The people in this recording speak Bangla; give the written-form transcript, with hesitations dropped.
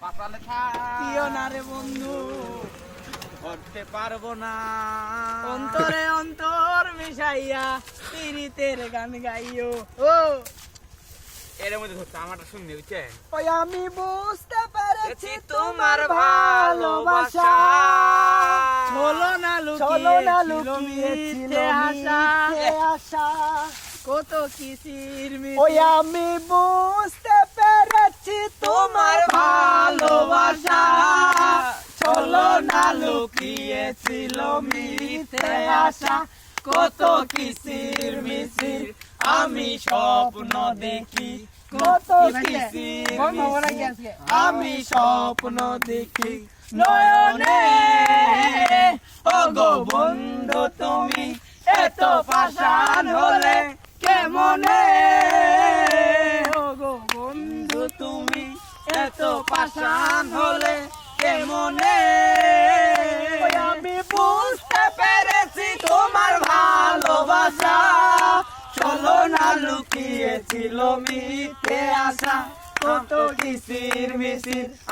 পাতালে প্রিয় না রে বন্ধু, করতে পারবো না। অন্তরে অন্তর মিশাইয়া পীড়িতের গান গাইও। ও এর মধ্যে ধরতে আমারটা শুনতে বুঝছেন? ওই আমি বুঝতে পেরেছি তোমার ভালোবাসা হলো না লুকিয়ে ছিল মিথ্যে আশা, মিথ্যে আশা। কত কিসির ওই আমি বুঝতে পেরেছি তোমার ভালোবাসা চলো না লুকিয়েছিল মিথ্যে আশা, কত কিসির মিছির আমি স্বপ্ন দেখি, কত কিসির মিছির আমি স্বপ্ন দেখি নয়নে। ওগো বন্ধু তুমি এত পাষাণ হলে কেমনে, ওগো বন্ধু তুমি এত পাষাণ হলে কেমনে। আমি বুঝতে পেরেছি তোমার ভালোবাসা চলো না লুকিয়েছিল মিথ্যে আশা, কত কিসির মিছির